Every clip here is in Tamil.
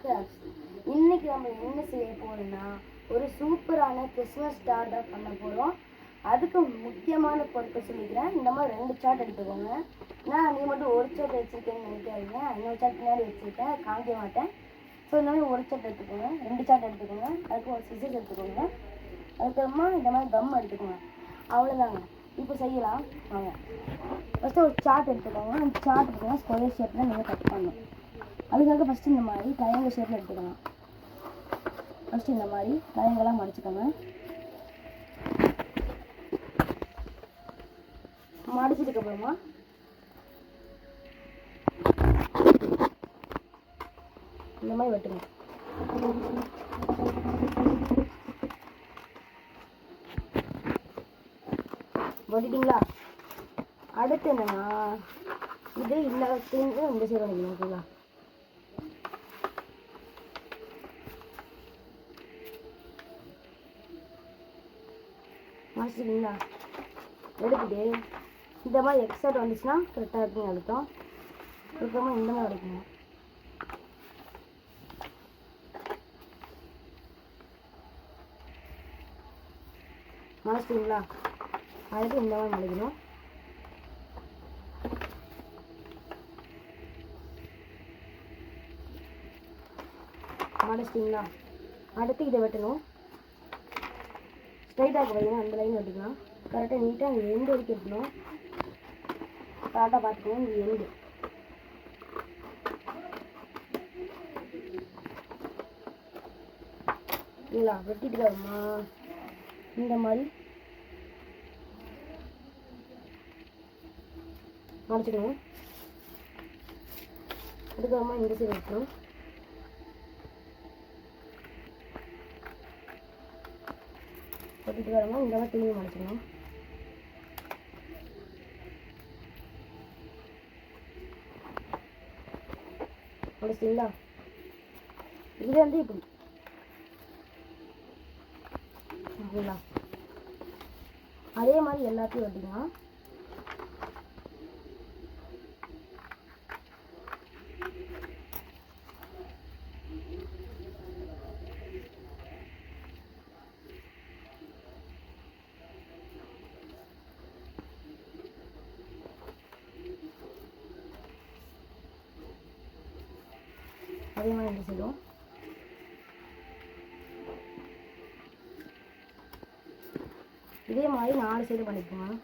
கிராஃப்ட்ஸ். இன்னைக்கு நம்ம என்ன செய்ய போறோம்னா ஒரு சூப்பரான கிறிஸ்மஸ் ஸ்டார் தான் பண்ண போகிறோம். அதுக்கு முக்கியமான பொருட்கள் சொல்லிக்கிறேன். இந்த மாதிரி 2 சார்ட் எடுத்துக்கோங்க. நான் நீ மட்டும் ஒரு சார்ட் வச்சுருக்கேன்னு நினைக்காதீங்க. இன்னொரு சார்ட் பின்னாடி வச்சுருக்கேன், காமிக்க மாட்டேன். ஸோ இந்த மாதிரி ஒரு சார்ட் எடுத்துக்கோங்க, 2 சார்ட் எடுத்துக்கோங்க. அதுக்கு ஒரு சிசர்ஸ் எடுத்துக்கோங்க. அதுக்கப்புறமா இந்த மாதிரி கம் எடுத்துக்கோங்க. அவ்வளோதாங்க. இப்போ செய்யலாம் வாங்க. ஃபஸ்ட்டு ஒரு சார்ட் எடுத்துக்கோங்க. அந்த சார்ட் எடுத்துக்கோங்க, ஸ்கொயர் ஷேப்பில் நீங்கள் கட் பண்ணணும். அதுக்காக ஃபஸ்ட்டு இந்த மாதிரி ட்ரையாங்கிள் ஷேப்பில் எடுத்துக்கலாம். ஃபஸ்ட்டு இந்த மாதிரி ட்ரையாங்கிளாக மடிச்சுக்கோங்க. மடிச்சதுக்கப்புறமா இந்த மாதிரி வெட்டுங்க. வெட்டிட்டீங்களா? அடுத்து என்னன்னா இது எல்லாத்தையும் இந்த சைடு பண்ணிக்கணும். ஓகேங்களா? மடிச்சிட்டிங்களா? எடுத்துட்டு இந்த மாதிரி எக்ஸ்ட்ரா வந்துச்சுன்னா கரெக்டாக இருக்குன்னு அர்த்தம். அதுக்கப்புறமா இந்த மாதிரி எடுக்கணும். மடிச்சிட்டிங்களா? அதுக்கு இந்த மாதிரி மடிக்கணும். மடிச்சிட்டிங்களா? அடுத்து இதை வெட்டணும். ஸ்ட்ரைட்டாக பார்த்தீங்கன்னா அந்த லைன் வெட்டிக்கலாம். கரெக்டாக நீட்டாக அந்த எண்டு வரைக்கும் இருக்கணும். கரெக்டாக பார்த்துக்கணும். இந்த எண்டு இல்லைங்களா? வெட்டிட்டு வருமா இந்த மாதிரி மடிச்சுக்கணும். அதுக்கப்புறமா இந்த சைடு வெட்டணும். வெட்டிட்டு வரமா இந்த மாதிரி திரும்பி மடிச்சுக்கணும். மடிச்சிங்களா? இது வந்து இப்படி ஓகேங்களா? அதே மாதிரி எல்லாத்தையும் வெட்டிக்கலாம். அதே மாதிரி இந்த சைடும் இதே மாதிரி 4 சைடு பண்ணிக்கோங்க.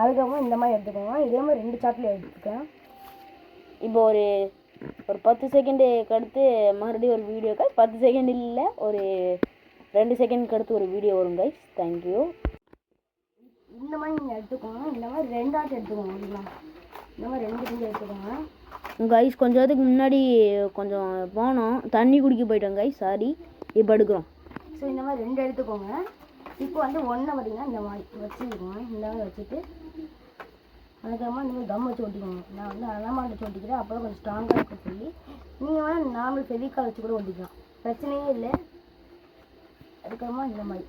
அதுக்கப்புறம் இந்த மாதிரி எடுத்துக்கோங்க. இதே மாதிரி 2 சார்ட்டில் எடுத்துக்கேன். இப்போ ஒரு 10 செகண்டுக்கு அடுத்து மறுபடியும் ஒரு வீடியோ கால். 10 செகண்ட் இல்லை, ஒரு 2 செகண்டுக்கு அடுத்து ஒரு வீடியோ வரும் கைஸ். தேங்க்யூ. இந்த மாதிரி நீங்கள் எடுத்துக்கோங்க. இந்த மாதிரி 2 ஆட்டு எடுத்துக்கோங்க. ஓகேங்களா? இந்த மாதிரி 2 செஞ்சு எடுத்துக்கோங்க. கைஸ் கொஞ்சத்துக்கு முன்னாடி கொஞ்சம் போனோம், தண்ணி குடிக்க போயிட்டோம் கைஸ், சாரி. இப்போ எடுக்கிறோம். ஸோ இந்த மாதிரி 2 எடுத்துக்கோங்க. இப்போ வந்து ஒன்றை பார்த்தீங்கன்னா இந்த மாதிரி வச்சுக்கோங்க. இந்த மாதிரி வச்சுட்டு அதுக்கப்புறமா இந்த மாதிரி கம் வச்சு ஒட்டிக்கோங்க. நான் வந்து அலமாரி வச்சு ஒட்டிக்கிறேன், அப்போ கொஞ்சம் ஸ்ட்ராங்காக இருக்குன்னு சொல்லி. நீங்கள் வேணால் நார்மல் ஃபெவிகால் வச்சு கூட ஒட்டிக்கலாம், பிரச்சனையே இல்லை. அதுக்கப்புறமா இந்த மாதிரி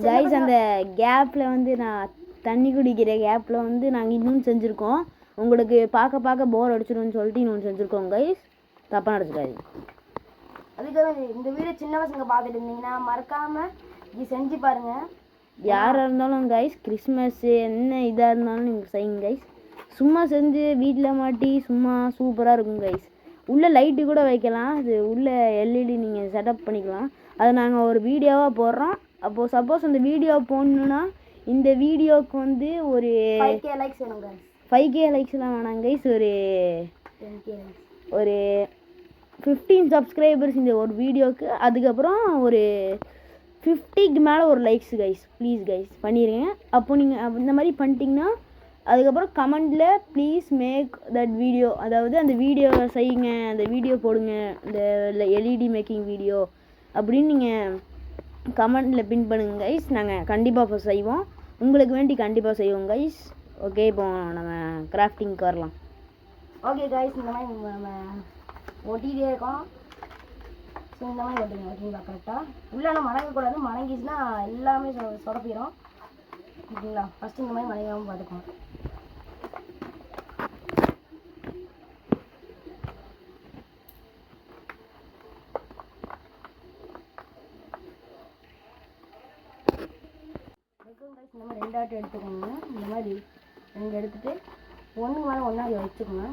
கைஸ் அந்த கேப்பில் வந்து நான் தண்ணி குடிக்கிற கேப்பில் வந்து நாங்கள் இன்னும் செஞ்சுருக்கோம். உங்களுக்கு பார்க்க போர் அடிச்சிடும்னு சொல்லிட்டு இன்னொன்று செஞ்சுருக்கோம் கைஸ், தப்பாக நினச்சிக்காதீங்க. அதுக்காக இந்த வீடியோ சின்ன பசங்க பார்த்துட்டு இருந்தீங்கன்னா மறக்காமல் இது செஞ்சு பாருங்கள். யாராக இருந்தாலும் கைஸ், கிறிஸ்மஸ் என்ன இதாக இருந்தாலும் நீங்கள் செய்யுங்க கைஸ். சும்மா செஞ்சு வீட்டில் மாட்டி சும்மா சூப்பராக இருக்கும் கைஸ். உள்ளே லைட்டு கூட வைக்கலாம், அது உள்ளே எல்இடி நீங்கள் செட்டப் பண்ணிக்கலாம். அதை நாங்கள் ஒரு வீடியோவாக போடுறோம். அப்போது சப்போஸ் அந்த வீடியோ போடணுன்னா இந்த வீடியோவுக்கு வந்து ஒரு 5K லைக்ஸ் வேணும் கைஸ். 5K லைக்ஸ்லாம் வேணாங்க கைஸ், ஒரு 10K லைக்ஸ், ஒரு 15 சப்ஸ்கிரைபர்ஸ் இந்த ஒரு வீடியோவுக்கு. அதுக்கப்புறம் ஒரு 50க்கு மேலே ஒரு லைக்ஸ் கைஸ், ப்ளீஸ் கைஸ் பண்ணிடுங்க. அப்போ நீங்கள் இந்த மாதிரி பண்ணிட்டீங்கன்னா அதுக்கப்புறம் கமெண்டில் ப்ளீஸ் மேக் தட் வீடியோ, அதாவது அந்த வீடியோ செய்யுங்க, அந்த வீடியோ போடுங்க, இந்த எல்இடி மேக்கிங் வீடியோ அப்படின்னு நீங்கள் கமெண்டில் பின் பண்ணுங்க கைஸ். நாங்கள் கண்டிப்பாக இப்போ செய்வோம், உங்களுக்கு வேண்டி கண்டிப்பாக செய்வோம் கைஸ். ஓகே, இப்போ நம்ம கிராஃப்டிங்க்கு வரலாம். ஓகே கைஸ், இந்த மாதிரி நம்ம ஒட்டிகிட்டே இருக்கோம். ஸோ இந்த மாதிரி ஒட்டுங்க, ஓகேங்களா? கரெக்டாக உள்ளே மடங்கக்கூடாது, மடங்கிச்சுன்னா எல்லாமே சொதப்பிடும், ஓகேங்களா? ஃபஸ்ட்டு இந்த மாதிரி மடங்காமல் பார்த்துக்கோங்க. இந்த மாதிரி 2 ஆட்டு எடுத்துக்கோங்க. இந்த மாதிரி 2 எடுத்துகிட்டு ஒன்று மேலே ஒன்றா வச்சுக்கோங்க.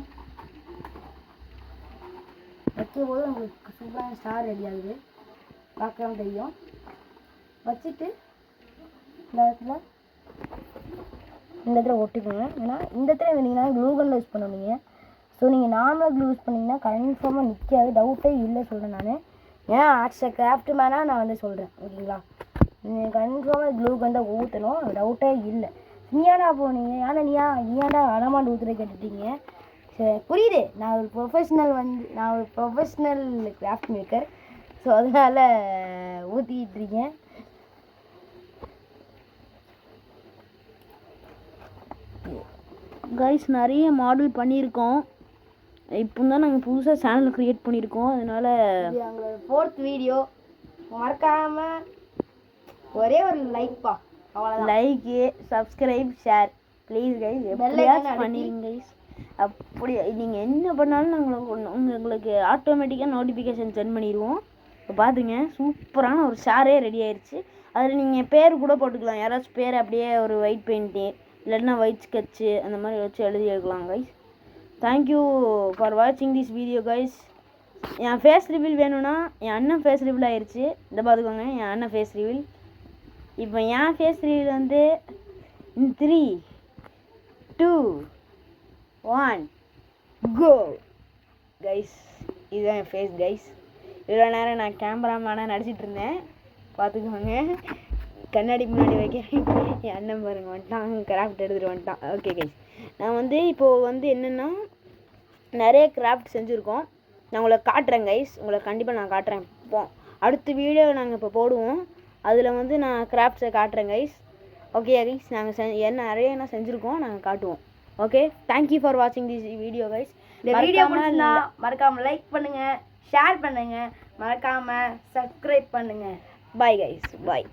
வைக்கும் போது உங்களுக்கு சூப்பரான ஸ்டார் ரெடி ஆகுது, பார்க்கலாம் தெரியும். வச்சுட்டு இந்த இடத்துல ஒட்டிக்கோங்க. ஏன்னா இந்த இடத்துல இருந்தீங்கன்னா க்ளூகன் யூஸ் பண்ணுவீங்க. ஸோ நீங்கள் நார்மலாக க்ளூ யூஸ் பண்ணிங்கன்னா கன்ஃபார்மாக நிற்காது, டவுட்டே இல்லை சொல்கிறேன் நான். ஏன் ஆக்ஸ் கிராஃப்ட் மேனாக நான் வந்து சொல்கிறேன், ஓகேங்களா? நீங்கள் கன்ஃபார்மாக க்ளூகன் தான் ஊற்றணும், டவுட்டே இல்லை. நீயாடா போனீங்க, ஏன்னா நீயாண்டா அடமாண்டு ஊற்றுற கேட்டுட்டீங்க. சரி, புரியுது. நான் ஒரு ப்ரொஃபஷ்னல் கிராஃப்ட் மேக்கர், ஸோ அதனால் ஊற்றிக்கிட்டு இருக்கேன். கைஸ் நிறைய மாடல் பண்ணியிருக்கோம். இப்போ தான் நாங்கள் புதுசாக சேனல் க்ரியேட் பண்ணியிருக்கோம், அதனால் இது எங்களோட 4th வீடியோ. மறக்காமல் ஒரே ஒரு லைக்ப்பா, அவ்வளோதான். Like, subscribe, share please guys, எப்படியாச்சும் பண்ணிடுங்க கைஸ். அப்படி நீங்கள் என்ன பண்ணாலும் நாங்கள் உங்களுக்கு ஆட்டோமேட்டிக்காக நோட்டிஃபிகேஷன் சென்ட் பண்ணிடுவோம். இப்போ பார்த்துங்க, சூப்பரான ஒரு ஷேரே ரெடி ஆயிடுச்சு. அதில் நீங்கள் பேர் கூட போட்டுக்கலாம், யாராச்சும் பேர் அப்படியே ஒரு ஒயிட் பெயிண்ட்டு இல்லைன்னா ஒயிட் ஸ்கெட்சு அந்த மாதிரி வச்சு எழுதி எடுக்கலாம் கைஸ். தேங்க்யூ ஃபார் வாட்சிங் திஸ் வீடியோ கைஸ். என் ஃபேஸ் ரிவீல் வேணும்னா என் அண்ணன் ஃபேஸ் ரிவீல் ஆயிடுச்சு, இந்த பார்த்துக்கோங்க என் அண்ணன் ஃபேஸ் ரிவீல். இப்போ என் ஃபேஸ் ரிவீல் வந்து 3, 2, 1 கோ கைஸ். இதுதான் என் ஃபேஸ் கைஸ். இவ்வளோ நேரம் நான் கேமராமேனாக நடிச்சிட்டு இருந்தேன், பார்த்துக்கோங்க. கண்ணாடி முன்னாடி வைக்கிறேன், என் அண்ணன் பாருங்க வந்துட்டான், கிராஃப்ட் எடுத்துகிட்டு வந்துட்டான். ஓகே கைஸ், நான் வந்து இப்போது வந்து என்னென்னா நிறைய கிராஃப்ட் செஞ்சுருக்கோம், நான் உங்களை காட்டுறேன் கைஸ். உங்களை கண்டிப்பாக நான் காட்டுறேன். இப்போ அடுத்த வீடியோ நாங்கள் இப்போ போடுவோம், அதில் வந்து நான் கிராஃப்ட்ஸை காட்டுறேன் கைஸ். ஓகே கைஸ், நாங்கள் நிறைய என்ன செஞ்சுருக்கோம் நாங்கள் காட்டுவோம். ஓகே, தேங்க்யூ ஃபார் வாட்சிங் திஸ் வீடியோ கைஸ். இந்த வீடியோ பிடிச்சிருந்தா மறக்காமல் லைக் பண்ணுங்கள், ஷேர் பண்ணுங்கள், மறக்காமல் சப்ஸ்கிரைப் பண்ணுங்கள். Bye guys, bye.